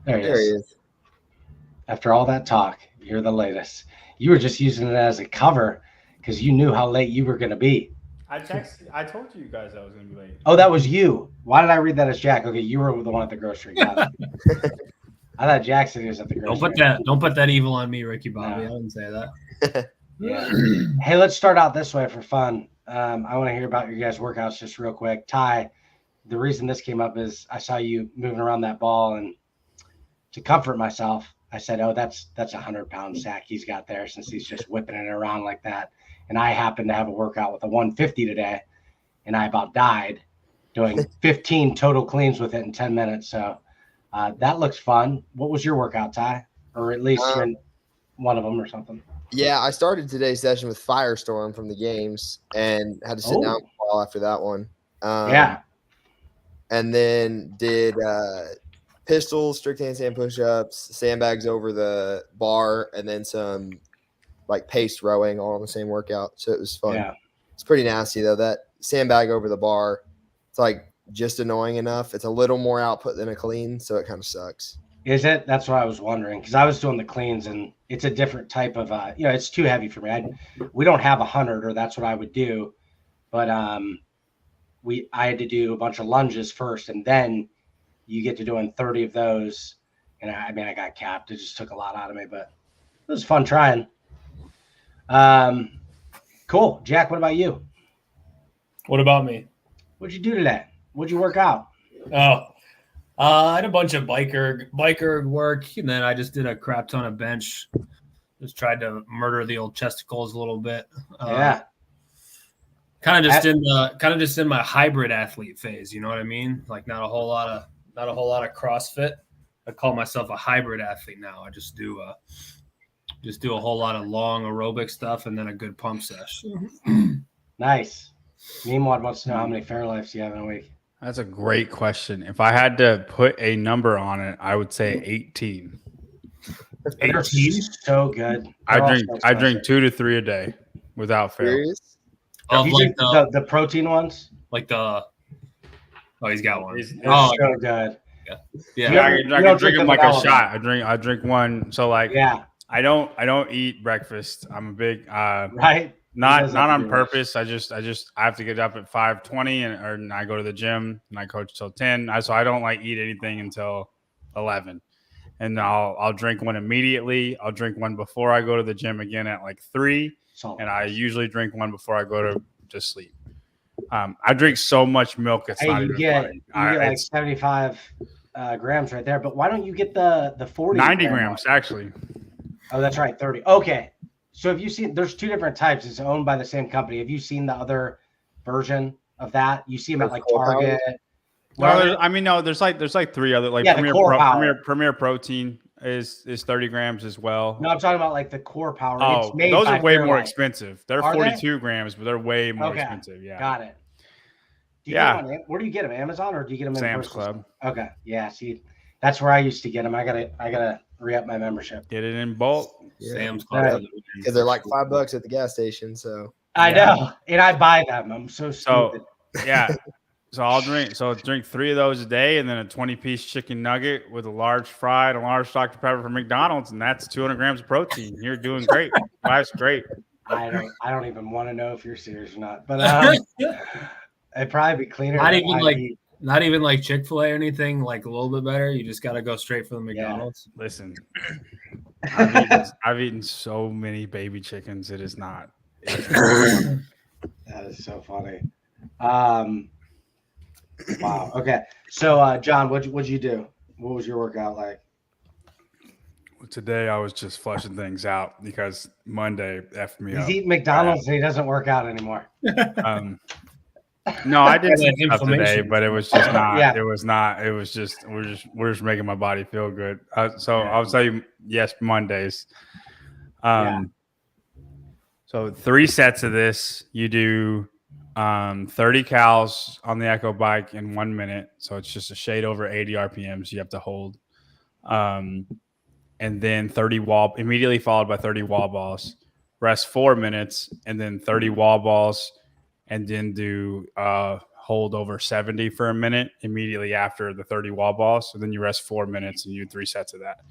There he There he is. is. After all that talk, you're the latest. You were just using it as a cover because you knew how late you were going to be. I told you guys I was gonna be late. Oh, that was you. Why did I read that as Jack? Okay, you were the one at the grocery. Got it. I thought Jack said he was at the grocery. Don't put that evil on me, Ricky Bobby. No. I didn't say that. Yeah. Hey, let's start out this way for fun. I want to hear about your guys' workouts just real quick. Ty, the reason this came up is I saw you moving around that ball, and to comfort myself, I said, "Oh, that's a 100-pound sack he's got there since he's just whipping it around like that." And I happened to have a workout with a 150 today, and I about died doing 15 total cleans with it in 10 minutes. So that looks fun. What was your workout, Ty? Or at least you're in one of them or something. Yeah, I started today's session with Firestorm from the games and had to sit down for a while after that one. Yeah. And then did pistols, strict handstand push-ups, sandbags over the bar, and then some like pace rowing all on the same workout. So it was fun. Yeah. It's pretty nasty though. That sandbag over the bar, it's like just annoying enough. It's a little more output than a clean, so it kind of sucks. Is it? That's what I was wondering because I was doing the cleans and it's a different type of it's too heavy for me. We don't have 100, or that's what I would do, but I had to do a bunch of lunges first, and then you get to doing 30 of those. And I got capped. It just took a lot out of me, but it was fun trying. Cool. Jack, what about you? What about me? What'd you do today? What'd you work out? Oh, I had a bunch of biker work, and then I just did a crap ton of bench. Just tried to murder the old chesticles a little bit. Yeah. Kind of just in my hybrid athlete phase. You know what I mean? Like not a whole lot of CrossFit. I call myself a hybrid athlete now. I just do a whole lot of long aerobic stuff and then a good pump session. Nice. Meanwhile, wants to know how many Fairlifes you have in a week. That's a great question. If I had to put a number on it, I would say 18. 18? So good. I drink 2 to 3 a day without fail. Serious? Of You like drink the protein ones? like the he's got one. Oh, so good. Yeah. I can drink them like a shot. I drink one. So like I don't eat breakfast. I'm a big right. Not on purpose. I have to get up at 5:20 and I go to the gym and I coach till 10. So I don't like eat anything until 11. And I'll drink one immediately. I'll drink one before I go to the gym again at like 3. And I usually drink one before I go to sleep. I drink so much milk. It's not even funny. You get like 75 grams right there. But why don't you get the 40? 90 grams actually. Oh, that's right. 30. Okay. So have you seen, there's 2 different types. It's owned by the same company. Have you seen the other version of that? You see them at like Target. No, there's like 3 other, like Premier Protein is 30 grams as well. No, I'm talking about like the Core Power. Oh, those are way more expensive. They're 42 grams, but they're way more expensive. Yeah. Got it. Where do you get them? Amazon, or do you get them in Sam's Club? Okay. Yeah. See, that's where I used to get them. I gotta re-up my membership. Get it in bulk. Yeah. Sam's Club. Because they're like $5 at the gas station. So I know, and I buy them. I'm so stupid. Yeah. So I'll drink 3 of those a day, and then a 20-piece chicken nugget with a large fry and a large Dr. Pepper from McDonald's, and that's 200 grams of protein. You're doing great. Life's great. I don't even want to know if you're serious or not, but it'd probably be cleaner. Not even like Chick-fil-A or anything, like a little bit better. You just got to go straight for the McDonald's. Yeah. Listen, I've eaten so many baby chickens. It is not. That is so funny. Wow. Okay. So, John, what'd you do? What was your workout like? Today I was just flushing things out because Monday effed me up. He's eating McDonald's and he doesn't work out anymore. No, I did some stuff today, but it was just not. Yeah. It was not. It was just we're just making my body feel good. So I'll tell you, yes, Mondays. So 3 sets of this. You do 30 cals on the Echo bike in 1 minute. So it's just a shade over 80 RPMs you have to hold. And then 30 wall, immediately followed by 30 wall balls. Rest 4 minutes, and then 30 wall balls, and then do hold over 70 for a minute immediately after the 30 wall balls. So then you rest 4 minutes and you do 3 sets of that.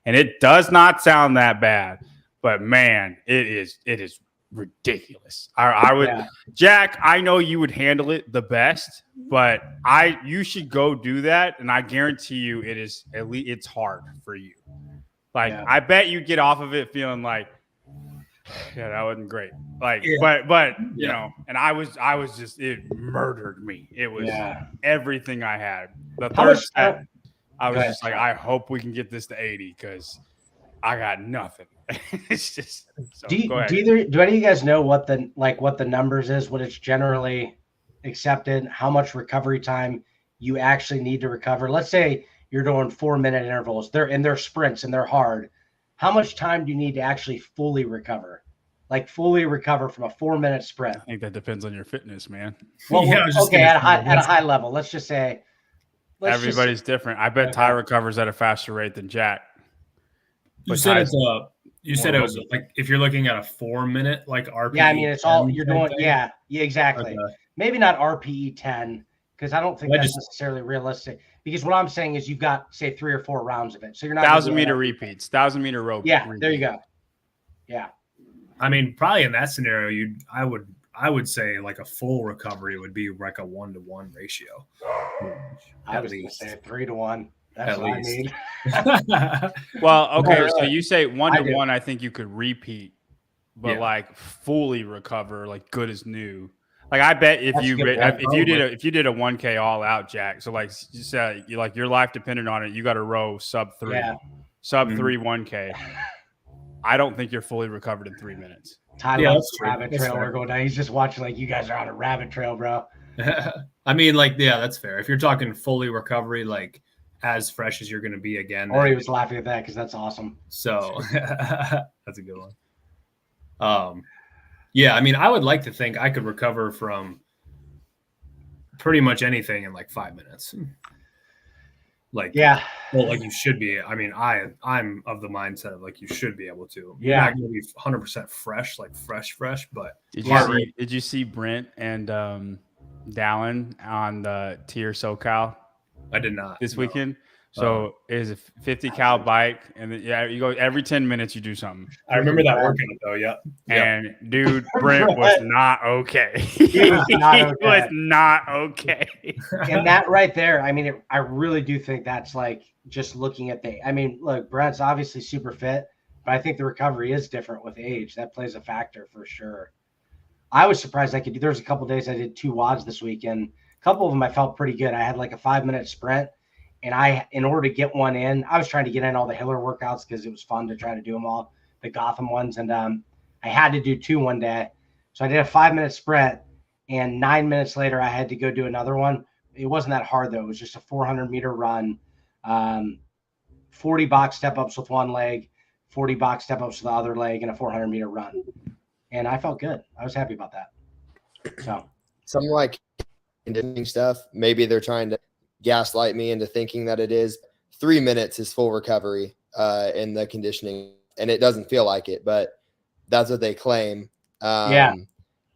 And it does not sound that bad, but man, it is ridiculous. I would, Jack, I know you would handle it the best, but you should go do that. And I guarantee you it's hard for you. Like, I bet you get off of it feeling like, yeah, that wasn't great. Like, but you know, and I was just, it murdered me. It was everything I had. The third set, I was just like, I hope we can get this to 80 because I got nothing. It's just. So, do any of you guys know what the numbers is? What it's generally accepted? How much recovery time you actually need to recover? Let's say you're doing 4-minute intervals. They're sprints and they're hard. How much time do you need to actually fully recover? Like fully recover from a 4-minute sprint? I think that depends on your fitness, man. Well, okay, at a high level, let's just say. Everybody's different. I bet Ty recovers at a faster rate than Jack. You said it was like if you're looking at a 4-minute like RPE. Yeah, I mean it's all you're doing. Yeah, exactly. Okay. Maybe not RPE 10 because I don't think that's necessarily realistic. Because what I'm saying is you've got say 3 or 4 rounds of it, so you're not 1,000-meter repeats, 1,000-meter rope. Yeah, repeats. There you go. Yeah, I mean probably in that scenario, I would say like a full recovery would be like a 1-to-1 ratio. I was going to say 3-to-1. That's what I need. Well, okay, so you say 1-to-1. I think you could repeat, but like fully recover, like good as new. Like I bet if you did a 1K all out, Jack. So like you said, your life depended on it. You got to row sub 3, sub 3 1K. I don't think you're fully recovered in 3 minutes. Ty loves rabbit trail. We're going down. He's just watching like you guys are on a rabbit trail, bro. I mean, like, that's fair. If you're talking fully recovery, like as fresh as you're going to be again. Or he was laughing at that because that's awesome. So that's a good one. Yeah, I mean, I would like to think I could recover from pretty much anything in like 5 minutes. Like, well, like you should be. I mean, I'm of the mindset of like you should be able to. Yeah, you're not going to be 100% fresh, like fresh. But did you see Brent and Dallin on the Tier SoCal? I did not this weekend. So it is a 50 cal bike, and then, you go every 10 minutes. You do something. I remember that workout though. Yeah. And dude, Brent was not okay. He was not okay. And that right there, I mean, I really do think that's like just looking at I mean, look, Brent's obviously super fit, but I think the recovery is different with age. That plays a factor for sure. I was surprised I could do. There was a couple of days I did 2 WODs this weekend. A couple of them I felt pretty good. I had like a 5-minute sprint. And in order to get one in, I was trying to get in all the Hiller workouts because it was fun to try to do them all, the Gotham ones. And I had to do 2 one day. So I did a 5-minute sprint, and 9 minutes later, I had to go do another one. It wasn't that hard, though. It was just a 400-meter run, 40 box step-ups with one leg, 40 box step-ups with the other leg, and a 400-meter run. And I felt good. I was happy about that. So something like conditioning stuff, maybe they're trying to gaslight me into thinking that it is 3 minutes is full recovery in the conditioning, and it doesn't feel like it, but that's what they claim. And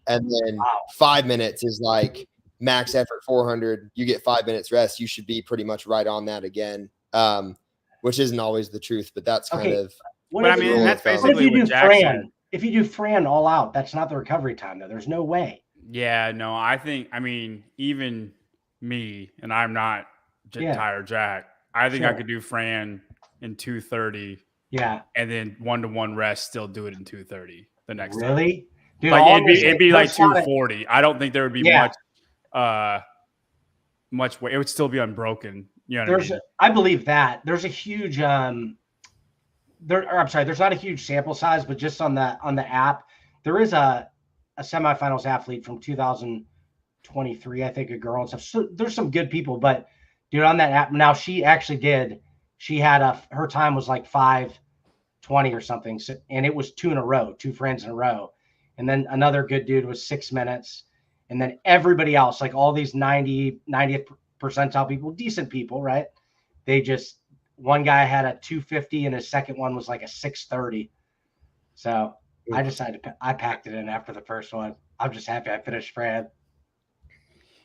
then 5 minutes is like max effort 400. You get 5 minutes rest. You should be pretty much right on that again, which isn't always the truth, but that's kind of. But I mean, that's basically what Jack said. If you do Fran all out, that's not the recovery time, though. There's no way. Yeah, no, I mean, even me, and I'm not Ty Jack. I think I could do Fran in 2:30. Yeah, and then 1-to-1 rest, still do it in 2:30 the next time. Really? Dude, like it'd be like 2:40. I don't think there would be much weight. It would still be unbroken. You know what I mean? I believe that there's a huge there's not a huge sample size, but just on the app, there is a semifinals athlete from 2023, I think, a girl and stuff. So there's some good people, but dude, on that app now, she had her time was like 5:20 or something. So, and it was 2 friends in a row. And then another good dude was 6 minutes. And then everybody else, like all these 90th percentile people, decent people, right? One guy had a 2:50 and his second one was like a 6:30. So I decided I packed it in after the first one. I'm just happy I finished Fran.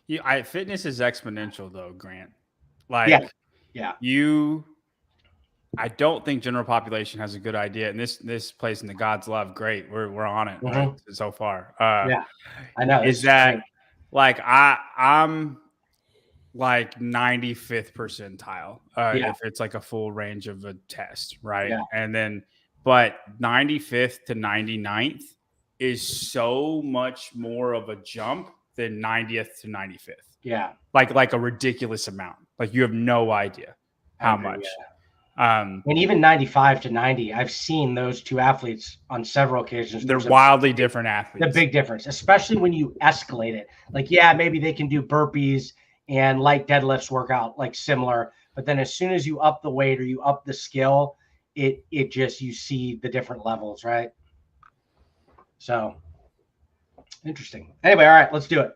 Fitness is exponential though, Grant. Like, yeah. I don't think general population has a good idea, and this plays into God's love. Great, we're on it right, so far. Yeah, I know. Is that like I'm like 95th percentile if it's like a full range of a test, right? Yeah. And then, but 95th to 99th is so much more of a jump than 90th to 95th. Yeah, like a ridiculous amount. Like you have no idea how much. Yeah. And even 95 to 90, I've seen those two athletes on several occasions. They're wildly different athletes. The big difference, especially when you escalate it. Like, yeah, maybe they can do burpees and light deadlifts work out like similar, but then as soon as you up the weight or you up the skill, it just, you see the different levels, right? So interesting. Anyway, all right, let's do it.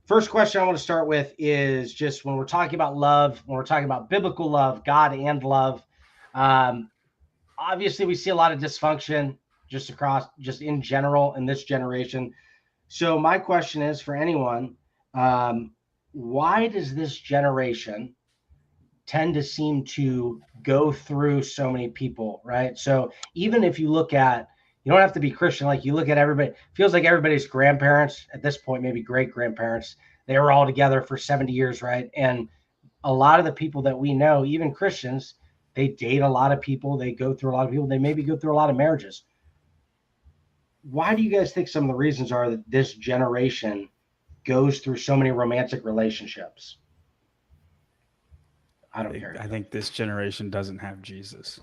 First question I want to start with is just when we're talking about love, when we're talking about biblical love, God and love, obviously we see a lot of dysfunction just in general in this generation. So my question is for anyone, why does this generation tend to seem to go through so many people, right? So even if you look at, you don't have to be Christian, like you look at everybody, feels like everybody's grandparents at this point, maybe great grandparents, they were all together for 70 years, right? And a lot of the people that we know, even Christians, they date a lot of people, they go through a lot of people, they maybe go through a lot of marriages. Why do you guys think some of the reasons are that this generation goes through so many romantic relationships? I don't care. I think this generation doesn't have Jesus.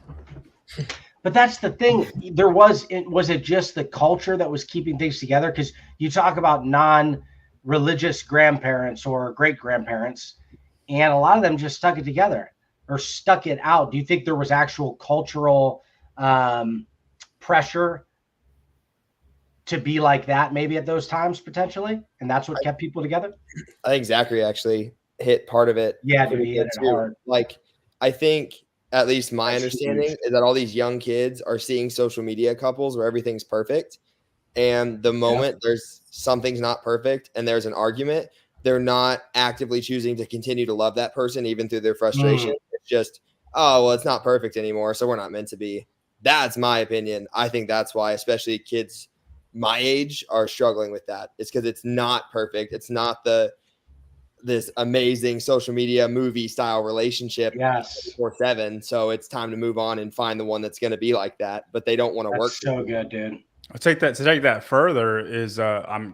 But that's the thing. Was it just the culture that was keeping things together? Because you talk about non-religious grandparents or great-grandparents, and a lot of them just stuck it together or stuck it out. Do you think there was actual cultural pressure to be like that maybe at those times potentially? And that's what kept people together? I think Zachary actually hit part of it. Yeah, dude, he hit it hard. Like, I think at least my understanding is that all these young kids are seeing social media couples where everything's perfect. And the moment there's something's not perfect and there's an argument, they're not actively choosing to continue to love that person, even through their frustration. It's just, oh, well, it's not perfect anymore, so we're not meant to be. That's my opinion. I think that's why, especially kids my age, are struggling with that. It's because it's not perfect. It's not this amazing social media movie style relationship 24/7. So it's time to move on and find the one that's going to be like that. But they don't want to work. So good, dude. To take that further is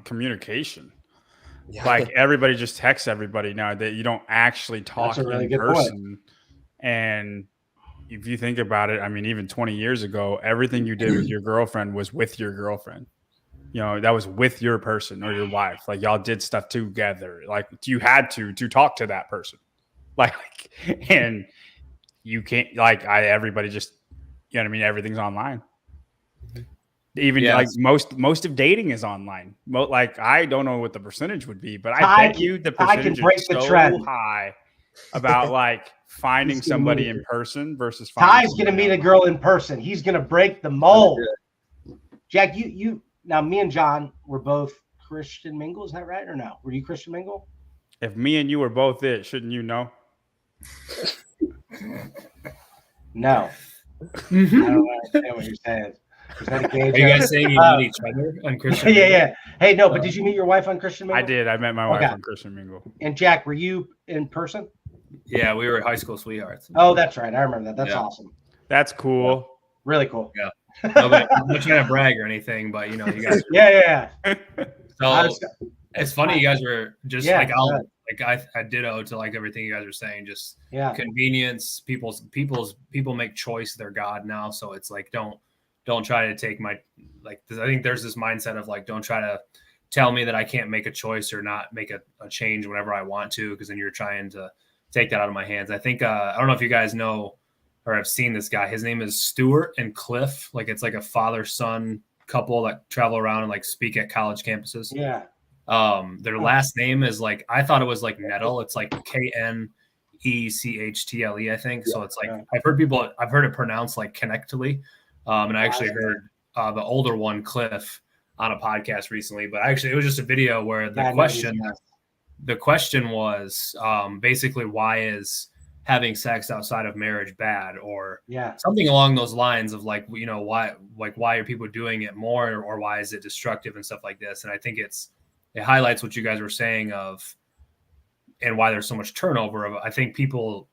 communication. Yeah. Like everybody just texts everybody now that you don't actually talk in person. And if you think about it, I mean, even 20 years ago, everything you did with your girlfriend was with your girlfriend. You know, that was with your person or your wife. Like y'all did stuff together. Like you had to talk to that person. Like, and you can't, like, everybody just, you know what I mean? Everything's online. Even like most of dating is online. Like, I don't know what the percentage would be, but I bet you the percentage is so high about like finding somebody in person versus Ty's going to meet a girl in person. He's going to break the mold. Jack, you now, me and John were both Christian mingle. Is that right or no? Were you Christian mingle? If me and you were both it, shouldn't you know? No. I don't understand what you're saying. Is that a gay joke? Are you guys saying you meet each other on Christian mingle? Yeah. Hey, no, but did you meet your wife on Christian mingle? I did. I met my wife on Christian mingle. And Jack, were you in person? Yeah, we were high school sweethearts. Oh, that's right. I remember that. That's awesome. That's cool. Yeah. Really cool. Yeah. No, but I'm not trying to brag or anything, but you know, you guys. Yeah. So it's funny, you guys were just I ditto to like everything you guys are saying. Just convenience. People make choice their God now, so it's like don't try to take my I think there's this mindset of like don't try to tell me that I can't make a choice or not make a change whenever I want to, because then you're trying to take that out of my hands. I think I don't know if you guys know or have seen this guy. His name is Stuart and Cliff. Like it's like a father-son couple that travel around and like speak at college campuses. Yeah. Their last name is like, I thought it was like Nettle. It's like Knechle, I think. So it's like, I've heard it pronounced like Connectly. And I actually heard the older one, Cliff, on a podcast recently, but actually it was just a video where the Yeah, I know these question guys. the question was basically, why is having sex outside of marriage bad, or Yeah. something along those lines of like, why are people doing it more, or why is it destructive and stuff like this. And I think it highlights what you guys were saying of, and why there's so much turnover of, I think people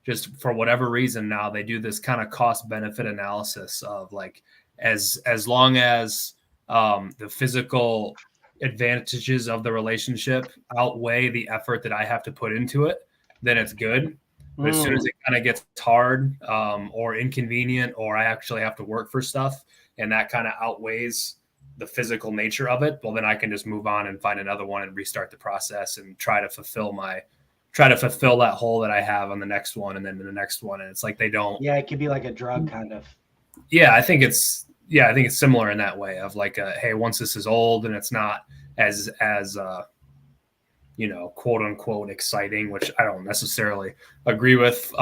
just for whatever reason now they do this kind of cost benefit analysis of like, as long as the physical advantages of the relationship outweigh the effort that I have to put into it, then it's good. But as soon as it kind of gets hard or inconvenient, or I actually have to work for stuff, and that kind of outweighs the physical nature of it, well, then I can just move on and find another one and restart the process and try to fulfill that hole that I have on the next one, and then the next one. And it's like they don't. Yeah, it could be like a drug kind of. Yeah, I think it's similar in that way of like, hey, once this is old and it's not as quote unquote exciting, which I don't necessarily agree with.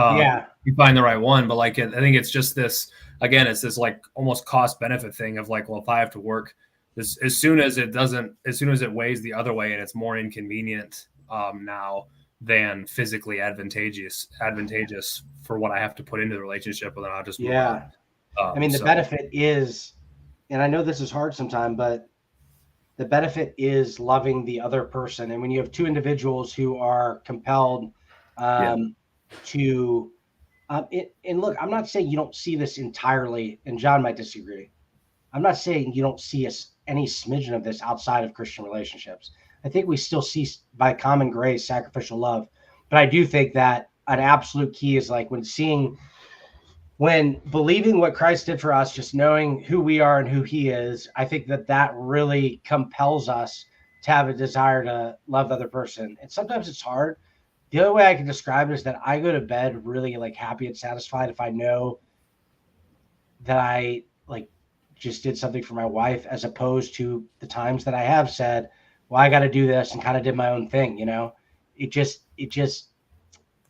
You find the right one, but like, I think it's just this, again, it's this like almost cost benefit thing of like, well, if I have to work this, as soon as it weighs the other way and it's more inconvenient now than physically advantageous for what I have to put into the relationship, and then I'll just move on. I mean, the benefit is, and I know this is hard sometimes, but the benefit is loving the other person. And when you have two individuals who are compelled to, and look, I'm not saying you don't see this entirely, and John might disagree. I'm not saying you don't see any smidgen of this outside of Christian relationships. I think we still see, by common grace, sacrificial love. But I do think that an absolute key is like when believing what Christ did for us, just knowing who we are and who he is, I think that really compels us to have a desire to love the other person. And sometimes it's hard. The other way I can describe it is that I go to bed really like happy and satisfied if I know that I like just did something for my wife, as opposed to the times that I have said, well, I got to do this, and kind of did my own thing. It just,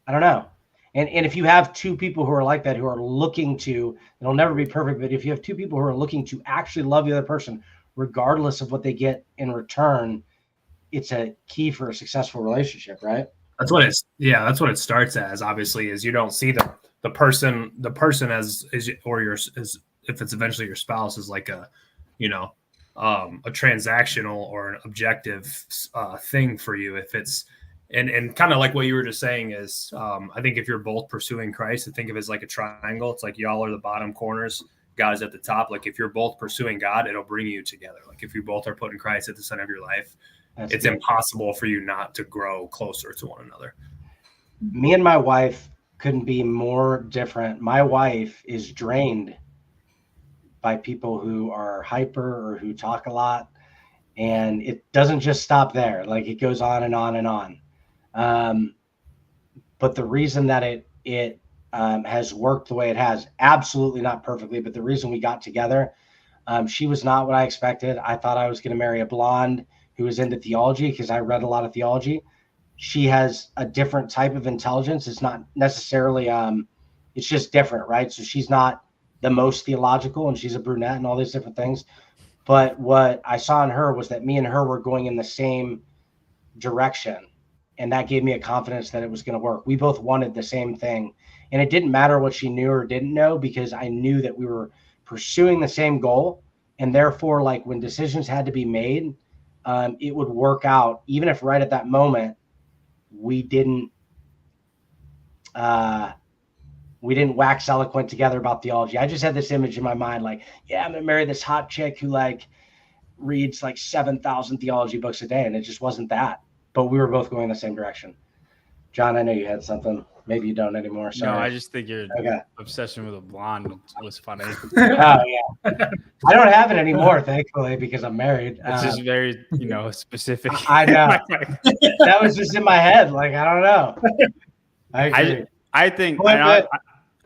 I don't know. And if you have two people who are like that, who are looking to, it'll never be perfect, but if you have two people who are looking to actually love the other person, regardless of what they get in return, it's a key for a successful relationship, right? That's what it starts as, obviously, is you don't see the person as if it's eventually your spouse, is like a transactional or an objective thing for you. If it's, and kind of like what you were just saying is, I think if you're both pursuing Christ, I think of it as like a triangle. It's like y'all are the bottom corners, God is at the top. Like if you're both pursuing God, it'll bring you together. Like if you both are putting Christ at the center of your life, it's impossible for you not to grow closer to one another. Me and my wife couldn't be more different. My wife is drained by people who are hyper or who talk a lot, and it doesn't just stop there. Like it goes on and on and on. But the reason that it has worked the way it has, absolutely not perfectly, but the reason we got together, she was not what I expected. I thought I was going to marry a blonde who was into theology, because I read a lot of theology. She has a different type of intelligence. It's not necessarily, it's just different, right? So she's not the most theological, and she's a brunette and all these different things. But what I saw in her was that me and her were going in the same direction. And that gave me a confidence that it was going to work. We both wanted the same thing. And it didn't matter what she knew or didn't know, because I knew that we were pursuing the same goal. And therefore, like when decisions had to be made, it would work out, even if right at that moment we didn't wax eloquent together about theology. I just had this image in my mind, like, yeah, I'm gonna marry this hot chick who like reads like 7,000 theology books a day, and it just wasn't that. But we were both going in the same direction. John, I know you had something. Maybe you don't anymore. Sorry. No, I just think your obsession with a blonde was funny. Oh yeah, I don't have it anymore, thankfully, because I'm married. It's just very, specific. I know. That was just in my head. Like, I don't know. I agree. I think. I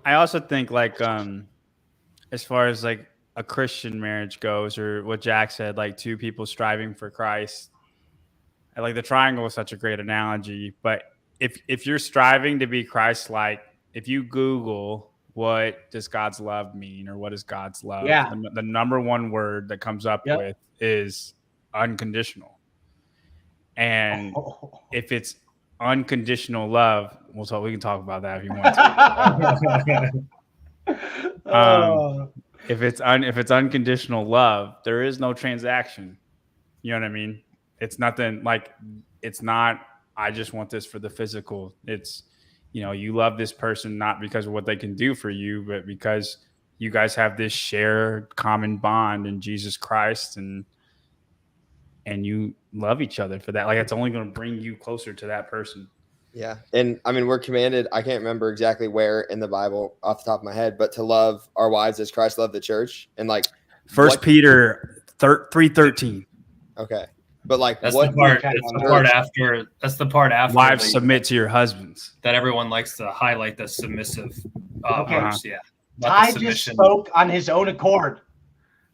also think, like, as far as like a Christian marriage goes, or what Jack said, like two people striving for Christ. Like the triangle is such a great analogy, but if you're striving to be Christ-like, if you Google what does God's love mean, or what is God's love? Yeah. The number one word that comes up with is unconditional. And if it's unconditional love, we can talk about that if you want to. If it's unconditional love, there is no transaction. You know what I mean? It's nothing like, it's not, I just want this for the physical. It's, you love this person not because of what they can do for you, but because you guys have this shared common bond in Jesus Christ, and you love each other for that. Like, it's only going to bring you closer to that person. Yeah. And I mean, we're commanded, I can't remember exactly where in the Bible off the top of my head, but to love our wives as Christ loved the church. And like 1 Peter 3:13. Okay. But like, that's the part after wives submit to your husbands, that everyone likes to highlight, the submissive verse. Yeah. Ty just spoke on his own accord.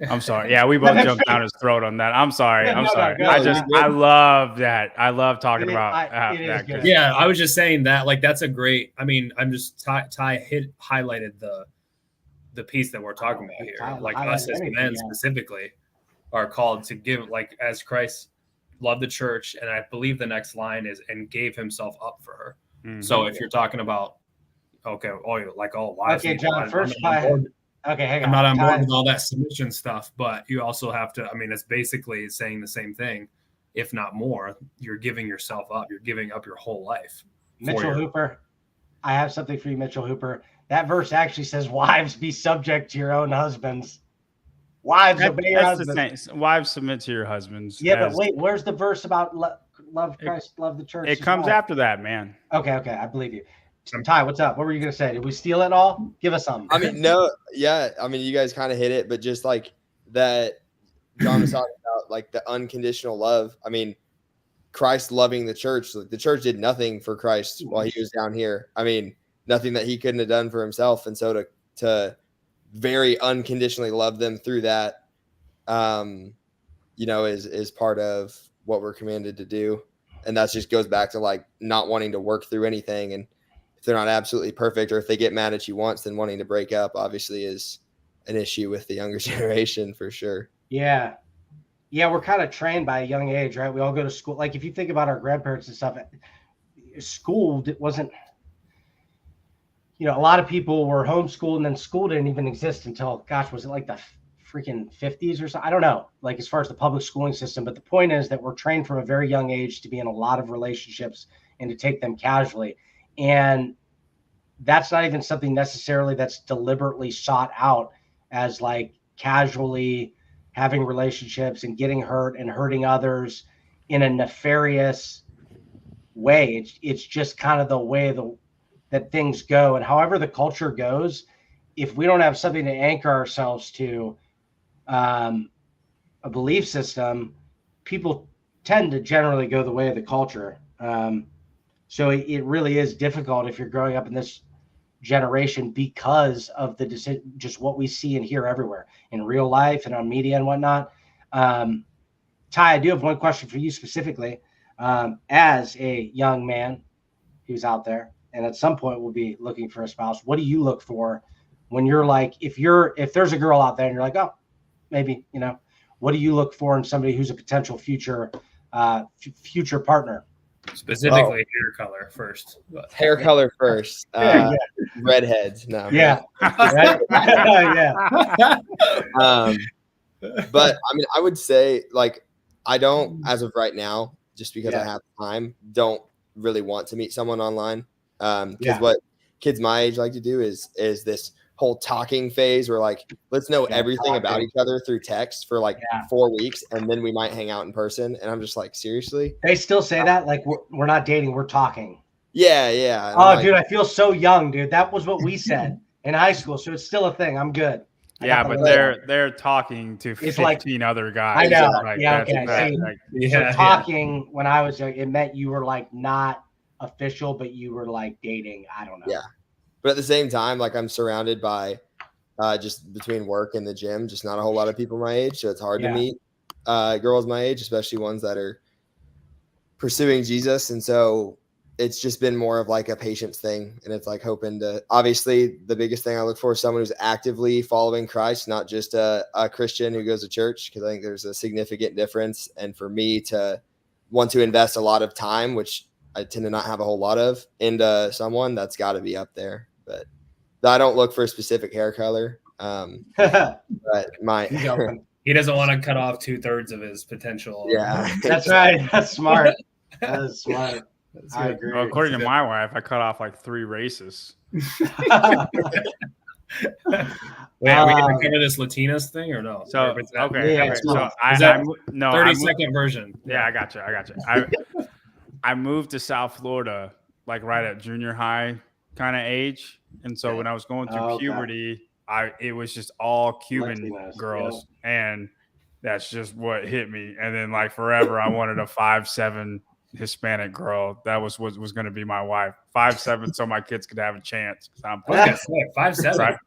I'm sorry. Yeah, we both jumped down his throat on that. I'm sorry. I love that. I love talking about that. Yeah, I was just saying that. Like, that's a great. I mean, I'm just Ty highlighted the piece that we're talking about here. Like, us as men specifically are called to give, like, as Christ loved the church, and I believe the next line is, and gave himself up for her. Mm-hmm. So if you're talking about, wives. Okay, John. I'm not on board with all that submission stuff, but you also have to. I mean, it's basically saying the same thing, if not more. You're giving yourself up. You're giving up your whole life. Mitchell Hooper, I have something for you, Mitchell Hooper. That verse actually says, "Wives, be subject to your own husbands." Wives, obey your husbands. Wives, submit to your husbands. Yeah, but wait, where's the verse about love Christ, love the church? It comes after that, man. Okay, I believe you. Ty, what's up? What were you going to say? Did we steal it all? Give us something. I mean, no. Yeah. I mean, you guys kind of hit it, but just like that, John was talking about, like, the unconditional love. I mean, Christ loving the church. Like, the church did nothing for Christ while he was down here. I mean, nothing that he couldn't have done for himself. And so to very unconditionally love them through that, is part of what we're commanded to do. And that just goes back to, like, not wanting to work through anything. And if they're not absolutely perfect, or if they get mad at you once, then wanting to break up obviously is an issue with the younger generation for sure. Yeah. Yeah. We're kind of trained by a young age, right? We all go to school. Like, if you think about our grandparents and stuff, school wasn't, a lot of people were homeschooled, and then school didn't even exist until, was it like the freaking 50s or something? I don't know, like, as far as the public schooling system. But the point is that we're trained from a very young age to be in a lot of relationships and to take them casually. And that's not even something necessarily that's deliberately sought out as, like, casually having relationships and getting hurt and hurting others in a nefarious way. It's just kind of the way that things go. And however the culture goes, if we don't have something to anchor ourselves to, a belief system, people tend to generally go the way of the culture. So it really is difficult if you're growing up in this generation because of the decision, just what we see and hear everywhere in real life and on media and whatnot. Ty, I do have one question for you specifically. As a young man who's out there and at some point will be looking for a spouse, what do you look for when you're like, if there's a girl out there and you're like, oh, maybe, what do you look for in somebody who's a potential future partner? Specifically, hair color first. Hair color first. Redheads. No. Yeah. Yeah. But I mean, I would say, like, I don't, as of right now, just because I have time, don't really want to meet someone online. Because what kids my age like to do is this whole talking phase where, like, let's know everything about each other through text for like 4 weeks, and then we might hang out in person. And I'm just like, seriously? They still say that? Like, we're not dating, we're talking. Yeah. And oh, dude, I feel so young, dude. That was what we said in high school. So it's still a thing. I'm good. Yeah, but they're talking to 15 other guys. I know. Like, so talking when I was young, it meant you were like not official, but you were like dating. I don't know. Yeah. But at the same time, like, I'm surrounded by just between work and the gym, just not a whole lot of people my age. So it's hard to meet girls my age, especially ones that are pursuing Jesus. And so it's just been more of like a patience thing. And it's like hoping to, obviously the biggest thing I look for is someone who's actively following Christ, not just a Christian who goes to church. Cause I think there's a significant difference. And for me to want to invest a lot of time, which I tend to not have a whole lot of, into someone, that's got to be up there. But I don't look for a specific hair color. But he doesn't want to cut off 2/3 of his potential. Yeah, that's right. That's smart. That is smart. I agree. Well, according to my wife, I cut off like 3 races. Wait, are we going to cover this Latinas thing or no? So okay, yeah, okay. So is that 30 second version? Yeah, I got you. I moved to South Florida like right at junior high kind of age, and so when I was going through puberty, it was just all Cuban Latinos, girls, and that's just what hit me. And then like forever, I wanted a 5'7" Hispanic girl. That was going to be my wife. 5'7", so my kids could have a chance. 5'7".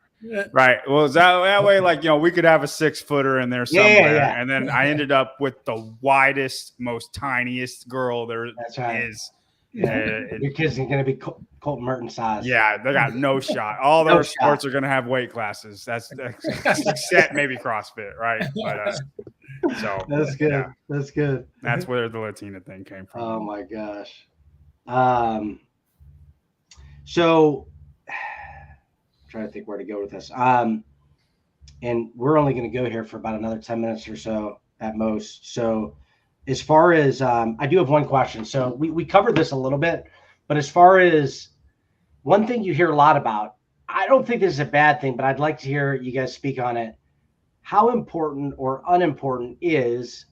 Right. Well, that way, like, we could have a 6-footer in there somewhere. Yeah. And then I ended up with the widest, most tiniest girl there is. Yeah. Your kids are going to be Colton Merton size. Yeah, they got no shot. All their sports are going to have weight classes. That's except maybe CrossFit, right? But so that's good. Yeah. That's good. That's where the Latina thing came from. Oh my gosh. So I'm trying to think where to go with this. And we're only going to go here for about another 10 minutes or so at most. So as far as I do have one question. So we covered this a little bit, but as far as one thing you hear a lot about, I don't think this is a bad thing, but I'd like to hear you guys speak on it. How important or unimportant is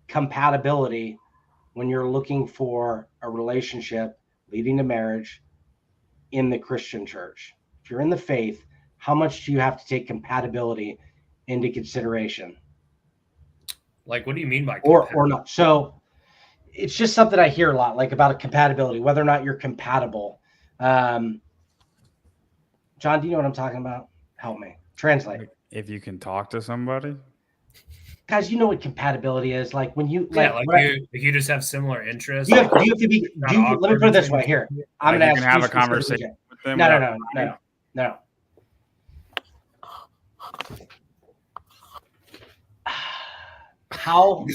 compatibility when you're looking for a relationship leading to marriage in the Christian church? If you're in the faith, how much do you have to take compatibility into consideration? Like, what do you mean by or not? So it's just something I hear a lot, like about a compatibility, whether or not you're compatible. John, do you know what I'm talking about? Help me. Translate. If you can talk to somebody. Guys, you know what compatibility is. Like when you you just have similar interests. You have to be. Let me put it this way. Here, I'm going to have a conversation with them. No. How?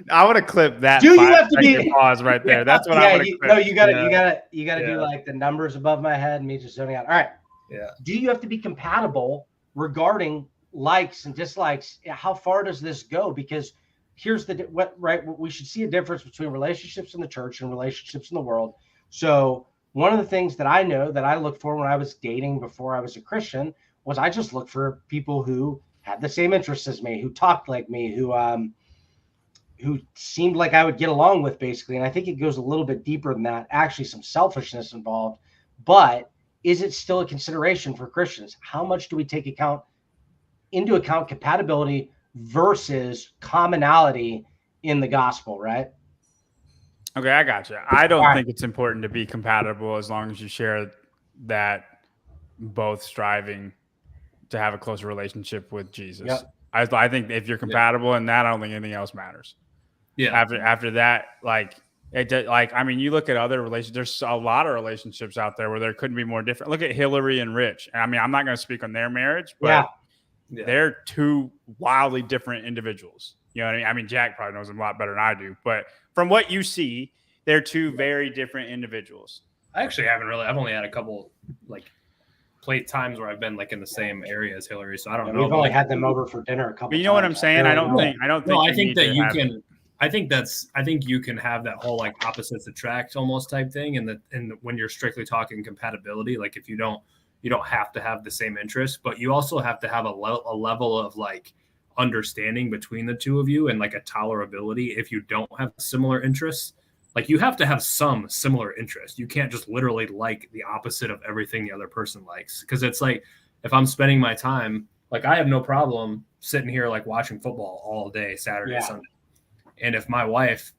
I want to clip that. Do you have to be pause right there? That's what I want to clip. No, you got to do like the numbers above my head and me just zoning out. All right. Yeah. Do you have to be compatible regarding likes and dislikes? How far does this go? Because here's we should see a difference between relationships in the church and relationships in the world. So one of the things that I know that I looked for when I was dating before I was a Christian was I just looked for people who had the same interests as me, who talked like me, who seemed like I would get along with, basically. And I think it goes a little bit deeper than that. Actually, some selfishness involved, but is it still a consideration for Christians? How much do we take into account compatibility versus commonality in the gospel, right? Okay, I got you. I don't think it's important to be compatible as long as you share that both striving to have a closer relationship with Jesus. Yep. I think if you're compatible in that, I don't think anything else matters. Yeah. After that, you look at other relationships. There's a lot of relationships out there where there couldn't be more different. Look at Hillary and Rich. I mean, I'm not going to speak on their marriage, but they're two wildly different individuals. You know what I mean? I mean, Jack probably knows them a lot better than I do, but from what you see, they're two very different individuals. I actually haven't really. I've only had a couple play times where I've been in the same area as Hillary, so I don't know. We've only had them over for dinner a couple. But you know what I'm saying? I don't think. No, I think that you can. I think you can have that whole opposites attract almost type thing, and when you're strictly talking compatibility, if you don't have to have the same interests, but you also have to have a level of understanding between the two of you and a tolerability if you don't have similar interests. You have to have some similar interest. You can't just literally like the opposite of everything the other person likes. Because it's if I'm spending my time, I have no problem sitting here watching football all day, Saturday, Sunday. And if my wife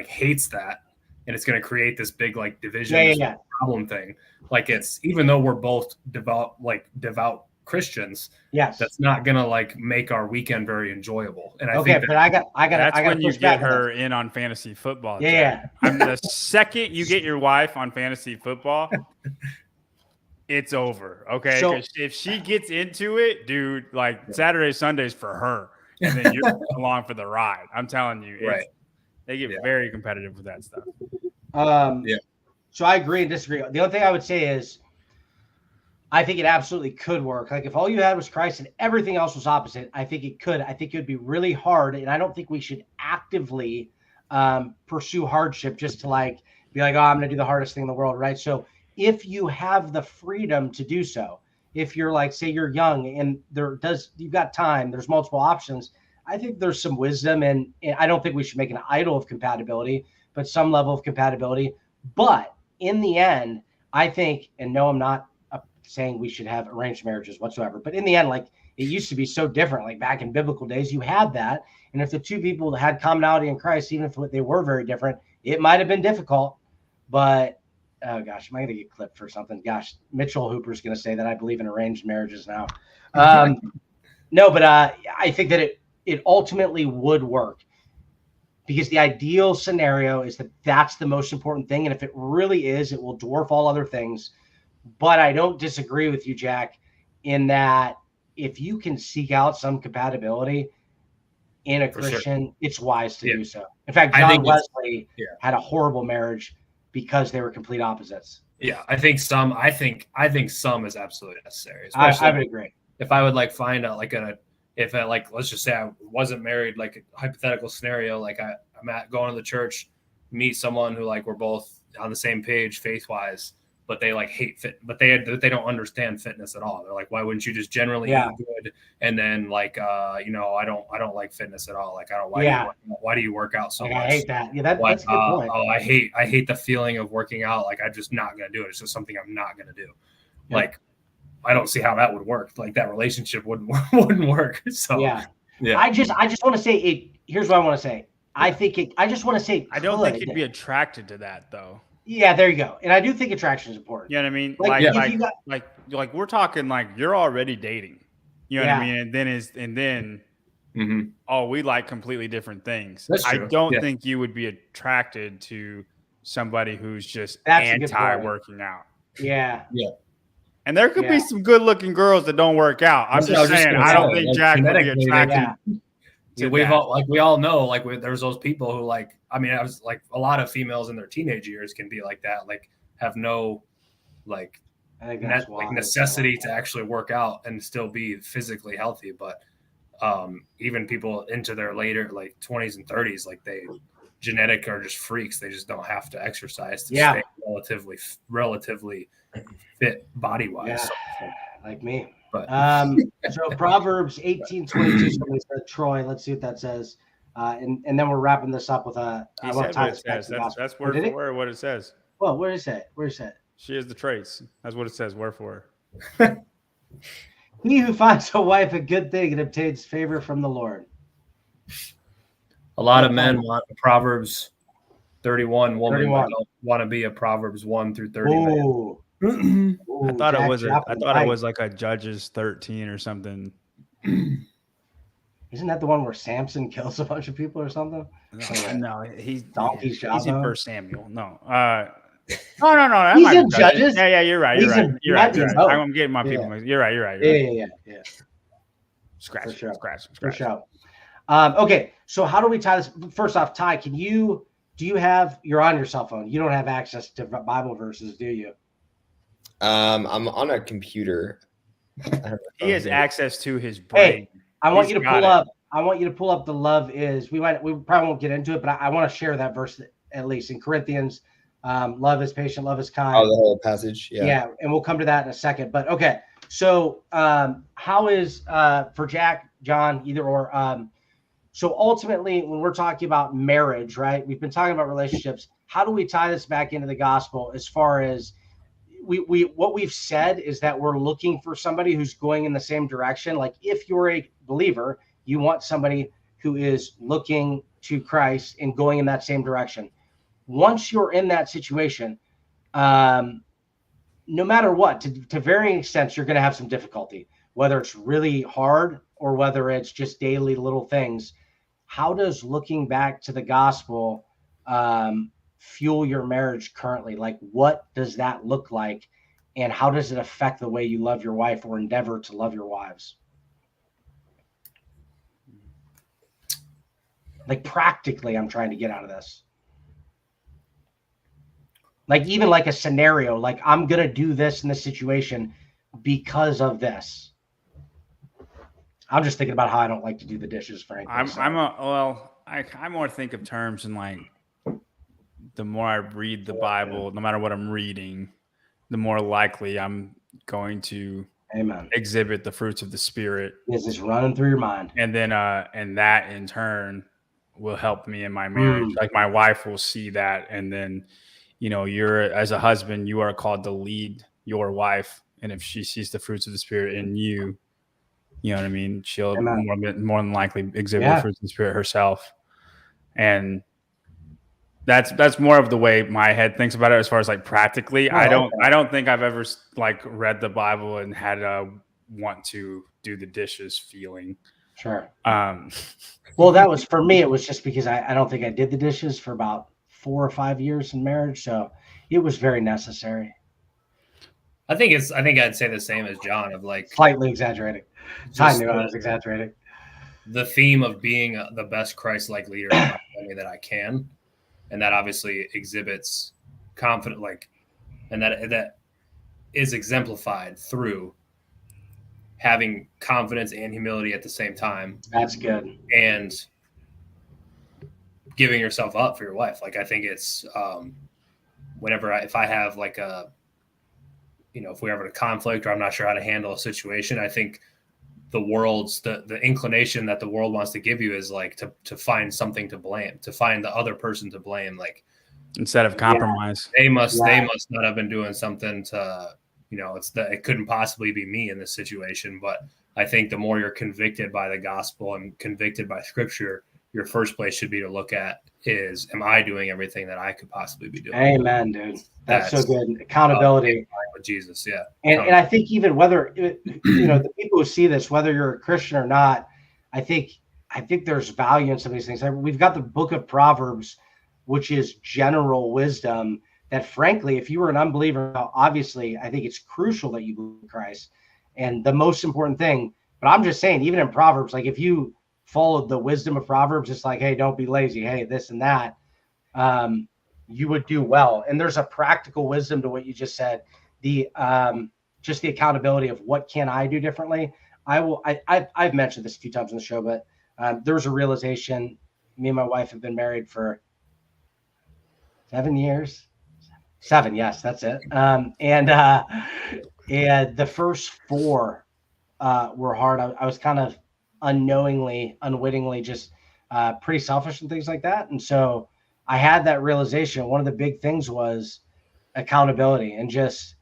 hates that, and it's going to create this big division problem thing, it's even though we're both devout Christians, Yes. that's not gonna like make our weekend very enjoyable. And I Okay, think but I got That's when you push back get on that. her in on fantasy football. Yeah, Jack. The second you get your wife on fantasy football, it's over. Okay, So- because if she gets into it, dude, like Saturday, Sundays for her, and then you're along for the ride. I'm telling you, Right. they get very competitive with that stuff. Yeah. So I agree and disagree. The only thing I would say is I think it absolutely could work. Like if all you had was Christ and everything else was opposite, I think it could. I think it would be really hard, and I don't think we should actively pursue hardship just to like be like, oh, I'm going to do the hardest thing in the world, right? So if you have the freedom to do so, if you're like, say you're young and you've got time, there's multiple options. I think there's some wisdom, and I don't think we should make an idol of compatibility, but some level of compatibility. But in the end, I think, and no, I'm not saying we should have arranged marriages whatsoever, but in the end, like it used to be so different. Like back in biblical days, you had that, and if the two people had commonality in Christ, even if they were very different, it might have been difficult. But oh gosh, am I going to get clipped for something? Gosh, Mitchell Hooper's going to say that I believe in arranged marriages now. No, but I think that it ultimately would work, because the ideal scenario is that that's the most important thing, and if it really is, it will dwarf all other things. But I don't disagree with you, Jack, in that if you can seek out some compatibility in a Christian, it's wise to do so. In fact, John Wesley had a horrible marriage because they were complete opposites. Yeah, I think some is absolutely necessary. I would agree. If I would like find out let's just say I wasn't married, like a hypothetical scenario, like I'm going to the church, meet someone who like we're both on the same page faith wise, but they like hate fit, but they don't understand fitness at all. They're like, why wouldn't you just generally eat good? And then like, I don't like fitness at all. Like, I don't, why do you work out so much? I hate that. Yeah, that's a good point. I hate the feeling of working out. Like, I'm just not going to do it. It's just something I'm not going to do. Yeah. Like, I don't see how that would work. Like that relationship wouldn't work. So yeah. I just want to say it. Here's what I want to say. I just want to say, I don't think you'd be attracted to that though. Yeah, there you go. And I do think attraction is important. You know what I mean? Like we're talking like you're already dating. You know what I mean? And then we like completely different things. I don't think you would be attracted to somebody who's just anti-working out. Yeah. Yeah. And there could be some good-looking girls that don't think saying. I don't think Jack would be attracted. We all know, there's those people who I was like, a lot of females in their teenage years can be like that, like have no necessity to actually work out and still be physically healthy. But even people into their later 20s and 30s, like they genetic are just freaks. They just don't have to exercise to stay relatively fit body wise. Yeah. Like me. But so Proverbs 18:22. Somebody said Troy. Let's see what that says. And then we're wrapping this up with a. That's word for word what it says. Well, where is it? Where is it? She has the traits. That's what it says. Word for word. He who finds a wife a good thing and obtains favor from the Lord. A lot of men want a Proverbs 31 woman. Want to be a Proverbs 1 through 30 man. Ooh, I thought it was like a Judges 13 or something. Isn't that the one where Samson kills a bunch of people or something? No, he's Donkey's he's in 1 Samuel. No. No. He's in Judges. Yeah, you're right. You're right. I'm getting my people. You're right. Yeah. Scratch. For sure. Okay, so how do we tie this? First off, Ty, you're on your cell phone. You don't have access to Bible verses, do you? I'm on a computer. He has access to his brain. Hey, I want you to pull up the love is. We probably won't get into it, but I want to share that verse at least in Corinthians. Love is patient, love is kind. Oh, the whole passage. Yeah, and we'll come to that in a second. But okay, so how is for Jack, John, either or? So ultimately, when we're talking about marriage, right? We've been talking about relationships. How do we tie this back into the gospel as far as what we've said is that we're looking for somebody who's going in the same direction. Like if you're a believer, you want somebody who is looking to Christ and going in that same direction. Once you're in that situation, no matter what, to varying extents, you're going to have some difficulty. whether it's really hard or whether it's just daily little things. How does looking back to the gospel fuel your marriage currently? Like, what does that look like? And how does it affect the way you love your wife or endeavor to love your wives? Like, practically, I'm trying to get out of this. Like, even like a scenario, like, I'm going to do this in this situation because of this. I'm just thinking about how I don't like to do the dishes, frankly. I more think of terms in like, the more I read the Bible, no matter what I'm reading, the more likely I'm going to exhibit the fruits of the Spirit. Is this running through your mind? And then, and that in turn will help me in my marriage. Like, my wife will see that. And then, you're, as a husband, you are called to lead your wife. And if she sees the fruits of the Spirit in you, you know what I mean? She'll more than likely exhibit the fruits of the Spirit herself. And that's more of the way my head thinks about it as far as like practically. I don't think I've ever like read the Bible and had a want to do the dishes feeling. Sure. Well, that was for me. It was just because I don't think I did the dishes for about 4 or 5 years in marriage, so it was very necessary. I think I'd say the same as John, of like slightly exaggerating. I knew I was exaggerating. The theme of being the best Christ-like leader in my family that I can, and that obviously exhibits confident, like, and that is exemplified through having confidence and humility at the same time. That's good. And giving yourself up for your wife. Like, I think it's if I have like a, if we're having a conflict or I'm not sure how to handle a situation, I think the inclination that the world wants to give you is like to find something to blame, to find the other person to blame, like, instead of compromise. They must not have been doing something to, it couldn't possibly be me in this situation. But I think the more you're convicted by the gospel and convicted by Scripture, your first place should be to look at is, am I doing everything that I could possibly be doing? Amen, dude. That's so good. Accountability with Jesus, yeah. And I think even whether the people who see this, whether you're a Christian or not, I think there's value in some of these things. We've got the book of Proverbs, which is general wisdom. That frankly, if you were an unbeliever, obviously, I think it's crucial that you believe in Christ, and the most important thing. But I'm just saying, even in Proverbs, like if you followed the wisdom of Proverbs, it's like, hey, don't be lazy. Hey, this and that. You would do well. And there's a practical wisdom to what you just said. The just the accountability of what can I do differently. I've mentioned this a few times on the show, but there was a realization. Me and my wife have been married for 7 years. 7, yes, that's it. And the first 4 were hard. I was kind of unwittingly, just pretty selfish and things like that. And so I had that realization. One of the big things was accountability, and just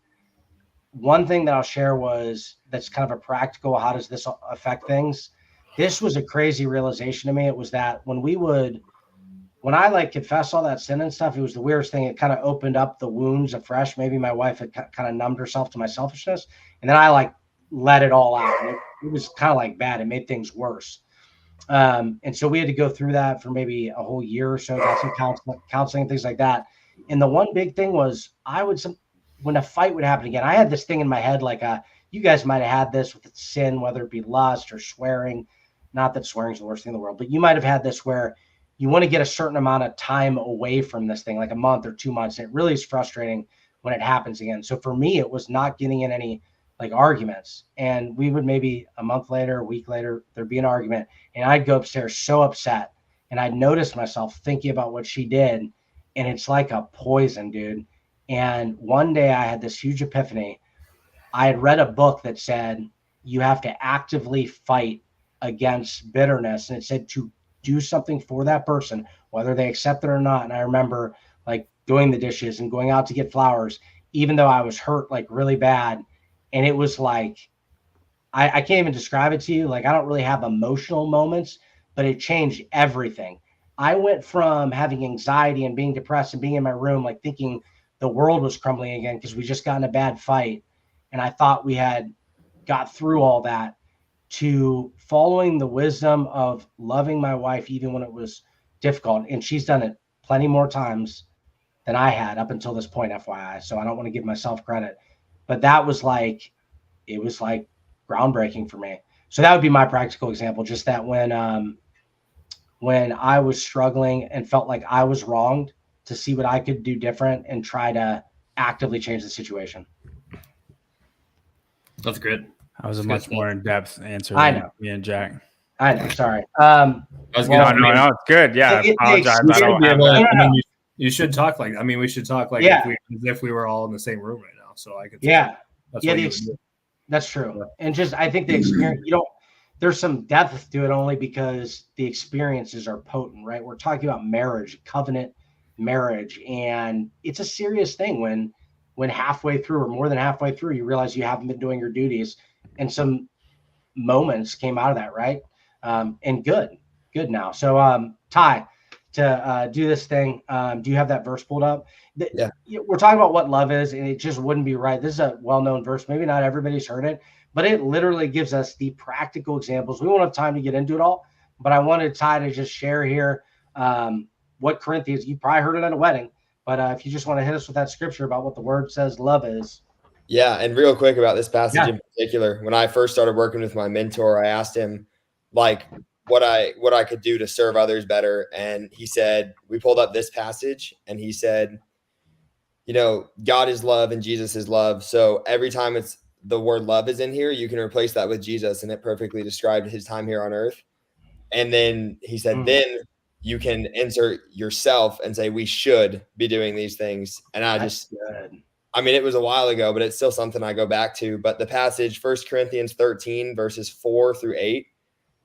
one thing that I'll share was that's kind of a practical, how does this affect things? This was a crazy realization to me. It was that when I like confessed all that sin and stuff, it was the weirdest thing. It kind of opened up the wounds afresh. Maybe my wife had kind of numbed herself to my selfishness, and then I like let it all out. And it was kind of like bad. It made things worse. And so we had to go through that for maybe a whole year or so, got some counseling and things like that. And the one big thing was when a fight would happen again, I had this thing in my head, like you guys might have had this with sin, whether it be lust or swearing. Not that swearing is the worst thing in the world, but you might have had this where you want to get a certain amount of time away from this thing, like a month or 2 months. And it really is frustrating when it happens again. So for me, it was not getting in any like arguments, and we would maybe a month later, a week later, there'd be an argument, and I'd go upstairs so upset, and I'd notice myself thinking about what she did, and it's like a poison, dude. And one day I had this huge epiphany. I had read a book that said you have to actively fight against bitterness, and it said to do something for that person, whether they accept it or not. And I remember like doing the dishes and going out to get flowers, even though I was hurt like really bad. And it was like, I can't even describe it to you. Like, I don't really have emotional moments, but it changed everything. I went from having anxiety and being depressed and being in my room, like thinking the world was crumbling again because we just got in a bad fight. And I thought we had got through all that to following the wisdom of loving my wife even when it was difficult. And she's done it plenty more times than I had up until this point, FYI. So I don't want to give myself credit, but that was like, it was like groundbreaking for me. So that would be my practical example. Just that when I was struggling and felt like I was wronged, to see what I could do different and try to actively change the situation. That's good. That was a much more in-depth answer I than know. me and Jack. I know. Sorry. I was No, gonna. no, it's good. Yeah, I apologize. You I should don't be have able to- that. I mean, you should talk like. I mean, we should talk like Yeah. if we were all in the same room right now. So I could. Yeah. That's Yeah. what you would do. That's true. And just, I think the experience, there's some depth to it only because the experiences are potent, right? We're talking about marriage, covenant marriage, and it's a serious thing when halfway through or more than halfway through, you realize you haven't been doing your duties, and some moments came out of that, right? And good now. So, Ty, to do this thing, do you have that verse pulled up? Yeah. We're talking about what love is, and it just wouldn't be right. This is a well-known verse. Maybe not everybody's heard it, but it literally gives us the practical examples. We won't have time to get into it all, but I wanted Ty to just share here what Corinthians, you probably heard it at a wedding, but if you just want to hit us with that scripture about what the word says love is. Yeah, and real quick about this passage Yeah. in particular, when I first started working with my mentor, I asked him like what I could do to serve others better, and he said, we pulled up this passage, and he said, God is love and Jesus is love. So every time it's the word love is in here, you can replace that with Jesus, and it perfectly described his time here on earth. And then he said, then you can insert yourself and say, we should be doing these things. And I mean, it was a while ago, but it's still something I go back to. But the passage, 1 Corinthians 13, verses 4-8,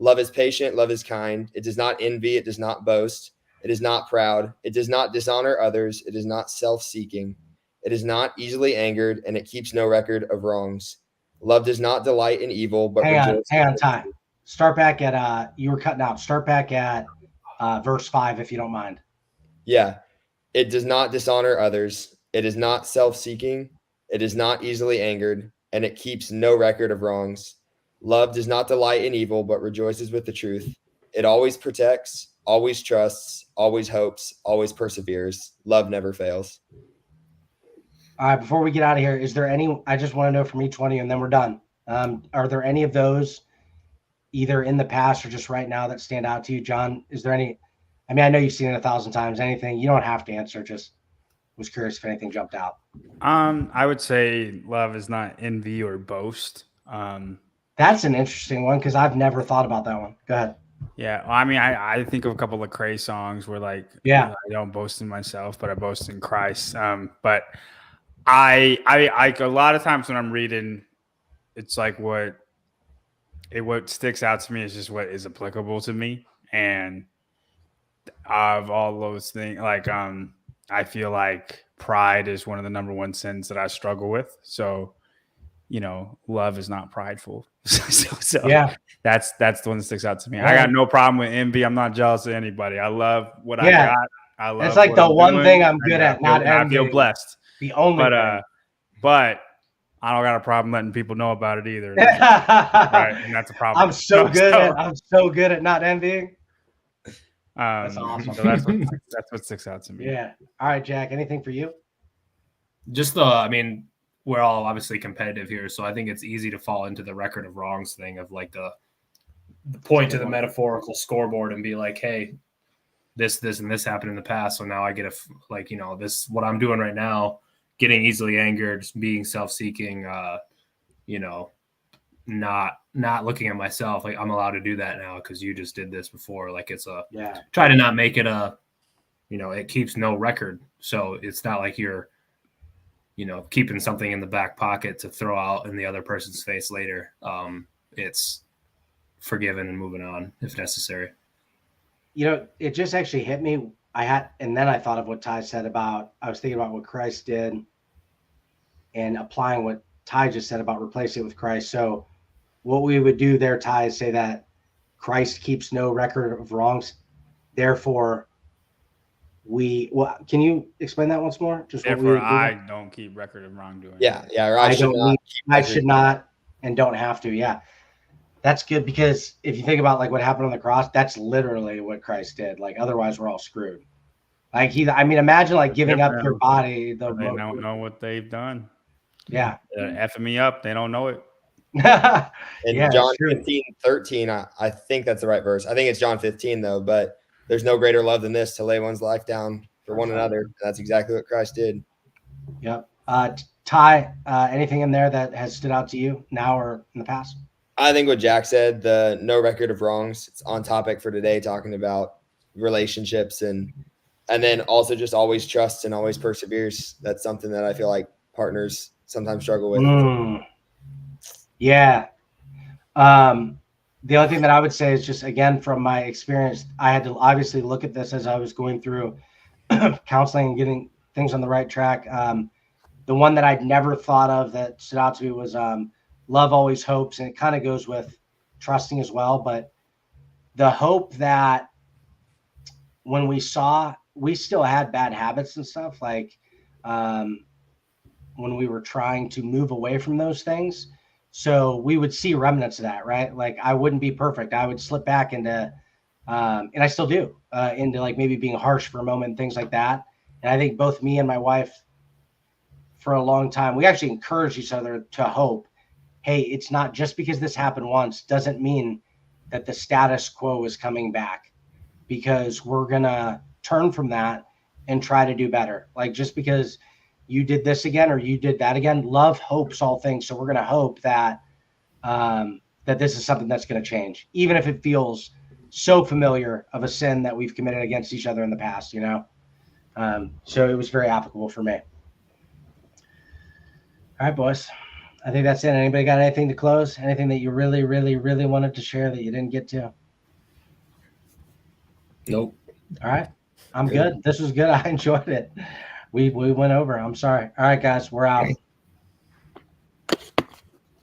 love is patient, love is kind. It does not envy, it does not boast. It is not proud. It does not dishonor others. It is not self-seeking. It is not easily angered, and it keeps no record of wrongs. Love does not delight in evil, but hang on, Ty. Start back at you were cutting out. Start back at verse 5, if you don't mind. Yeah. It does not dishonor others. It is not self-seeking. It is not easily angered, and it keeps no record of wrongs. Love does not delight in evil, but rejoices with the truth. It always protects, always trusts, always hopes, always perseveres. Love never fails. All right, before we get out of here, is there any, I just want to know from each one of you, and then we're done. Are there any of those either in the past or just right now that stand out to you? John, is there any, I mean, I know you've seen it 1,000 times, anything, you don't have to answer, just was curious if anything jumped out. I would say love is not envy or boast. That's an interesting one because I've never thought about that one. Go ahead. Yeah, well, I mean, I think of a couple of Lecrae songs where like, yeah, I don't boast in myself, but I boast in Christ. But I a lot of times when I'm reading, it's like what sticks out to me is just what is applicable to me, and of all those things, like I feel like pride is one of the number one sins that I struggle with. So, love is not prideful. so yeah, that's the one that sticks out to me. I got no problem with envy. I'm not jealous of anybody. I love what I got. I love. It's like the one thing I'm good at. Not I feel blessed. The only thing. But I don't got a problem letting people know about it either. Right, and that's a problem. I'm so good at not envying. That's awesome. So that's what sticks out to me. Yeah. All right, Jack. Anything for you? Just we're all obviously competitive here, so I think it's easy to fall into the record of wrongs thing of like the point to the metaphorical scoreboard and be like, hey, this and this happened in the past, so now I get this what I'm doing right now, getting easily angered, being self-seeking, not looking at myself, like I'm allowed to do that now because you just did this before. Like it's try to not make it it keeps no record, so it's not like you're keeping something in the back pocket to throw out in the other person's face later. It's forgiven and moving on if necessary. It just actually hit me. And then I thought of what Ty said I was thinking about what Christ did and applying what Ty just said about replacing it with Christ. So what we would do there, Ty, is say that Christ keeps no record of wrongs. Therefore, can you explain that once more? Therefore, I don't keep record of wrongdoing. Yeah. Or I should not. and don't have to. Yeah. That's good, because if you think about like what happened on the cross, that's literally what Christ did. Like otherwise we're all screwed. Like imagine like giving up your body. They don't know what they've done. Yeah. They're effing me up. They don't know it. And Yeah, John 15:13, I think that's the right verse. I think it's John 15 though, but there's no greater love than this, to lay one's life down for one another. That's exactly what Christ did. Yep. Ty, anything in there that has stood out to you now or in the past? I think what Jack said, the no record of wrongs, it's on topic for today, talking about relationships and then also just always trusts and always perseveres. That's something that I feel like partners sometimes struggle with. Yeah. The only thing that I would say is just, again, from my experience, I had to obviously look at this as I was going through counseling and getting things on the right track. The one that I'd never thought of that stood out to me was love always hopes. And it kind of goes with trusting as well. But the hope that when we still had bad habits and stuff, like when we were trying to move away from those things. So we would see remnants of that, right? Like I wouldn't be perfect. I would slip back into, and I still do, into like maybe being harsh for a moment, things like that. And I think both me and my wife, for a long time, we actually encouraged each other to hope, hey, it's not just because this happened once, doesn't mean that the status quo is coming back, because we're going to turn from that and try to do better. Like just because you did this again or you did that again, love hopes all things. So we're going to hope that that this is something that's going to change, even if it feels so familiar of a sin that we've committed against each other in the past, you know? So it was very applicable for me. All right, boys. I think that's it. Anybody got anything to close? Anything that you really, really, really wanted to share that you didn't get to? Nope. All right. I'm good. This was good. I enjoyed it. We went over. I'm sorry. All right, guys, we're out.